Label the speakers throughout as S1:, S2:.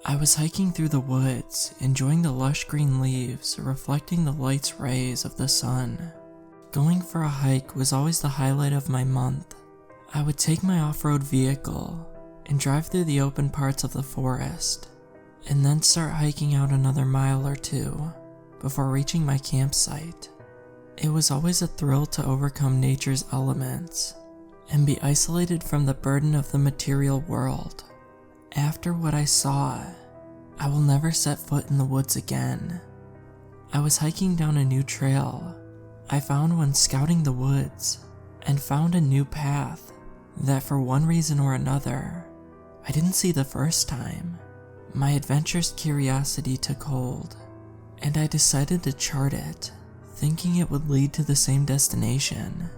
S1: I was hiking through the woods, enjoying the lush green leaves reflecting the light's rays of the sun. Going for a hike was always the highlight of my month. I would take my off-road vehicle and drive through the open parts of the forest, and then start hiking out another mile or two before reaching my campsite. It was always a thrill to overcome nature's elements and be isolated from the burden of the material world. After what I saw, I will never set foot in the woods again. I was hiking down a new trail I found when scouting the woods, and found a new path that for one reason or another I didn't see the first time. My adventurous curiosity took hold, and I decided to chart it, thinking it would lead to the same destination.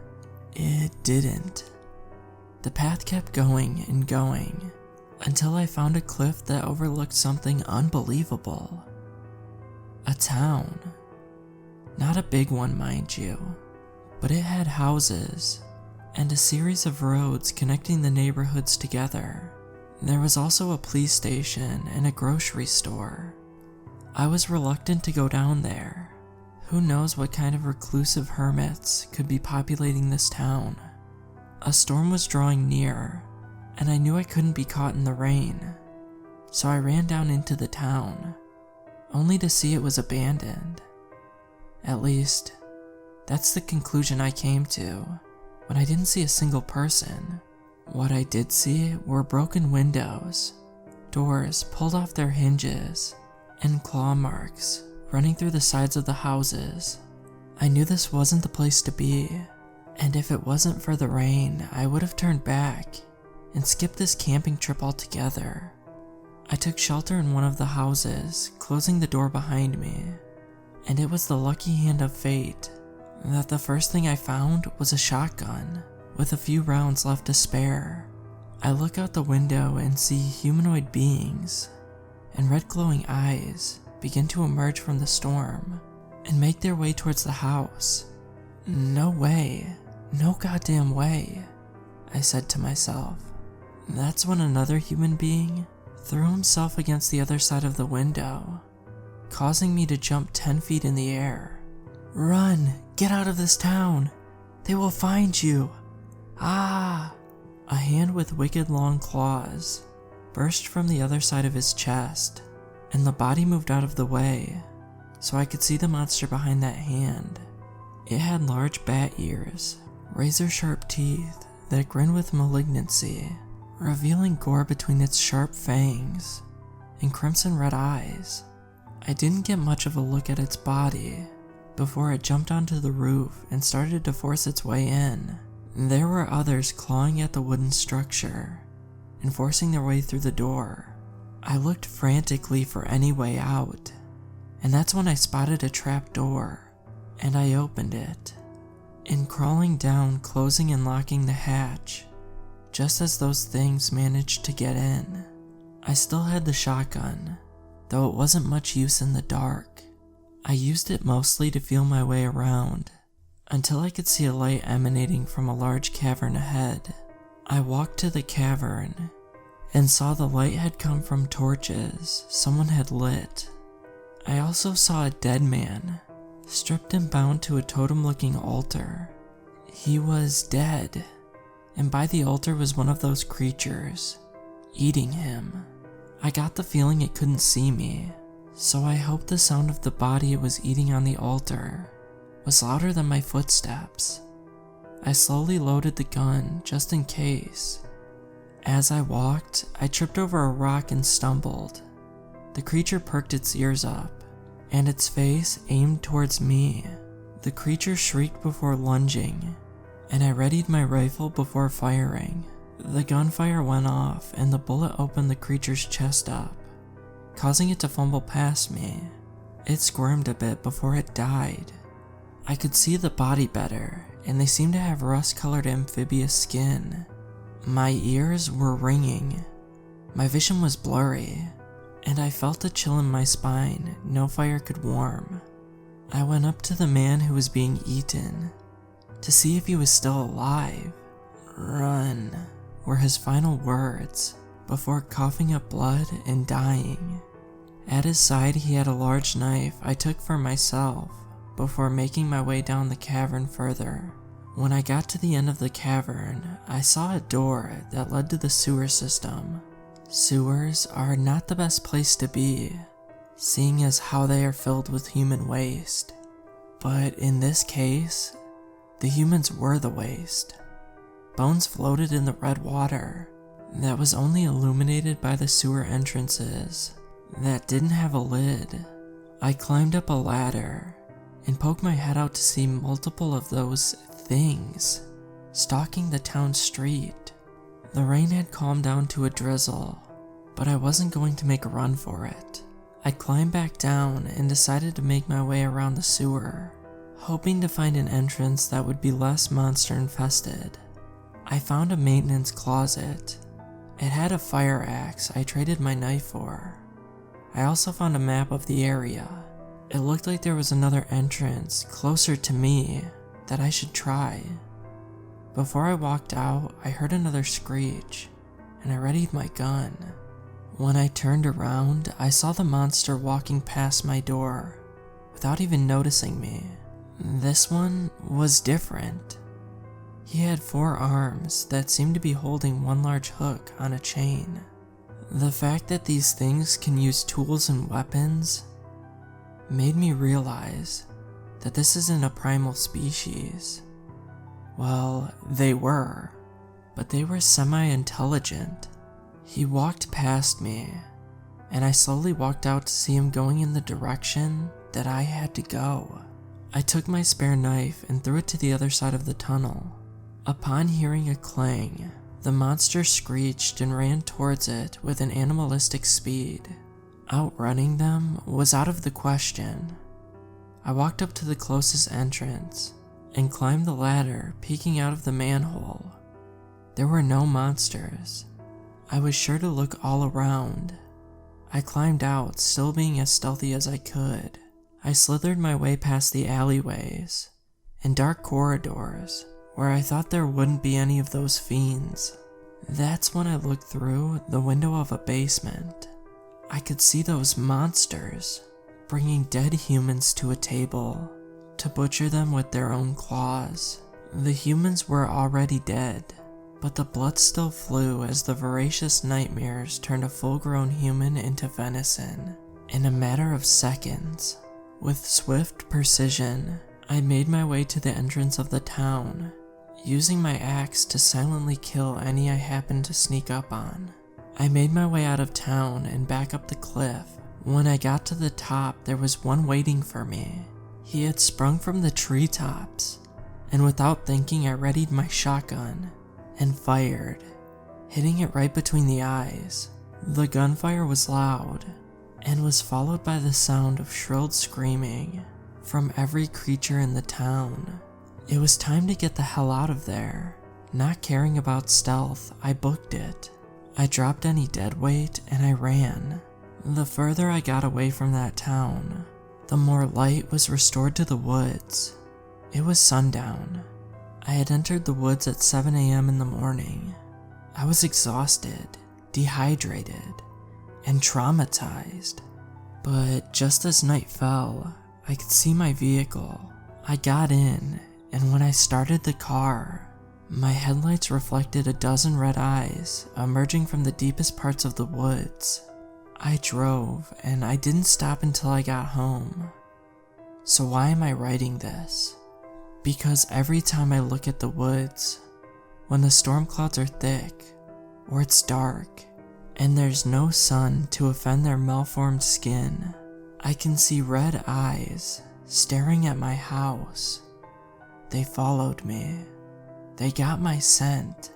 S1: It didn't. The path kept going and going, until I found a cliff that overlooked something unbelievable. A town. Not a big one, mind you, but it had houses and a series of roads connecting the neighborhoods together. There was also a police station and a grocery store. I was reluctant to go down there. Who knows what kind of reclusive hermits could be populating this town. A storm was drawing near, and I knew I couldn't be caught in the rain, so I ran down into the town, only to see it was abandoned. At least, that's the conclusion I came to when I didn't see a single person. What I did see were broken windows, doors pulled off their hinges, and claw marks running through the sides of the houses. I knew this wasn't the place to be, and if it wasn't for the rain, I would have turned back and skipped this camping trip altogether. I took shelter in one of the houses, closing the door behind me, and it was the lucky hand of fate that the first thing I found was a shotgun with a few rounds left to spare. I look out the window and see humanoid beings, and red glowing eyes begin to emerge from the storm and make their way towards the house. No way, no goddamn way, I said to myself. That's when another human being threw himself against the other side of the window, causing me to jump 10 feet in the air. Run, get out of this town, they will find you. Ah! A hand with wicked long claws burst from the other side of his chest, and the body moved out of the way, so I could see the monster behind that hand. It had large bat ears, razor-sharp teeth that grinned with malignancy, revealing gore between its sharp fangs, and crimson red eyes. I didn't get much of a look at its body before it jumped onto the roof and started to force its way in. There were others clawing at the wooden structure and forcing their way through the door. I looked frantically for any way out, and that's when I spotted a trap door, and I opened it. In crawling down, closing and locking the hatch, just as those things managed to get in. I still had the shotgun, though it wasn't much use in the dark. I used it mostly to feel my way around, until I could see a light emanating from a large cavern ahead. I walked to the cavern, and saw the light had come from torches someone had lit. I also saw a dead man, stripped and bound to a totem-looking altar. He was dead, and by the altar was one of those creatures, eating him. I got the feeling it couldn't see me, so I hoped the sound of the body it was eating on the altar was louder than my footsteps. I slowly loaded the gun just in case. As I walked, I tripped over a rock and stumbled. The creature perked its ears up, and its face aimed towards me. The creature shrieked before lunging, and I readied my rifle before firing. The gunfire went off, and the bullet opened the creature's chest up, causing it to fumble past me. It squirmed a bit before it died. I could see the body better, and they seemed to have rust-colored amphibious skin. My ears were ringing. My vision was blurry, and I felt a chill in my spine no fire could warm. I went up to the man who was being eaten to see if he was still alive. Run, were his final words, before coughing up blood and dying. At his side he had a large knife I took for myself before making my way down the cavern further. When I got to the end of the cavern, I saw a door that led to the sewer system. Sewers are not the best place to be, seeing as how they are filled with human waste. But in this case, the humans were the waste. Bones floated in the red water that was only illuminated by the sewer entrances that didn't have a lid. I climbed up a ladder and poked my head out to see multiple of those things stalking the town street. The rain had calmed down to a drizzle, but I wasn't going to make a run for it. I climbed back down and decided to make my way around the sewer, hoping to find an entrance that would be less monster infested. I found a maintenance closet. It had a fire axe I traded my knife for. I also found a map of the area. It looked like there was another entrance closer to me that I should try. Before I walked out, I heard another screech, and I readied my gun. When I turned around, I saw the monster walking past my door without even noticing me. This one was different. He had 4 arms that seemed to be holding one large hook on a chain. The fact that these things can use tools and weapons made me realize that this isn't a primal species. Well, they were, but they were semi-intelligent. He walked past me, and I slowly walked out to see him going in the direction that I had to go. I took my spare knife and threw it to the other side of the tunnel. Upon hearing a clang, the monster screeched and ran towards it with an animalistic speed. Outrunning them was out of the question. I walked up to the closest entrance and climbed the ladder, peeking out of the manhole. There were no monsters. I was sure to look all around. I climbed out, still being as stealthy as I could. I slithered my way past the alleyways and dark corridors where I thought there wouldn't be any of those fiends. That's when I looked through the window of a basement. I could see those monsters bringing dead humans to a table to butcher them with their own claws. The humans were already dead, but the blood still flew as the voracious nightmares turned a full-grown human into venison. In a matter of seconds, with swift precision, I made my way to the entrance of the town, using my axe to silently kill any I happened to sneak up on. I made my way out of town and back up the cliff. When I got to the top, there was one waiting for me. He had sprung from the treetops, and without thinking, I readied my shotgun and fired, hitting it right between the eyes. The gunfire was loud and was followed by the sound of shrilled screaming from every creature in the town. It was time to get the hell out of there. Not caring about stealth, I booked it. I dropped any dead weight and I ran. The further I got away from that town, the more light was restored to the woods. It was sundown. I had entered the woods at 7 a.m. in the morning. I was exhausted, dehydrated, and traumatized. But just as night fell, I could see my vehicle. I got in, and when I started the car, my headlights reflected a dozen red eyes emerging from the deepest parts of the woods. I drove, and I didn't stop until I got home. So why am I writing this? Because every time I look at the woods, when the storm clouds are thick, or it's dark, and there's no sun to offend their malformed skin, I can see red eyes staring at my house. They followed me. They got my scent,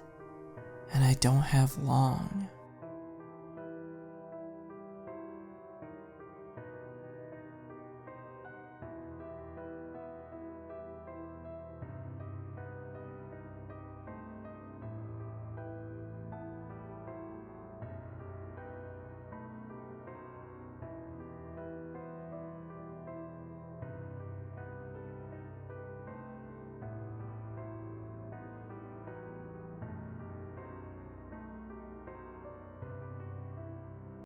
S1: and I don't have long.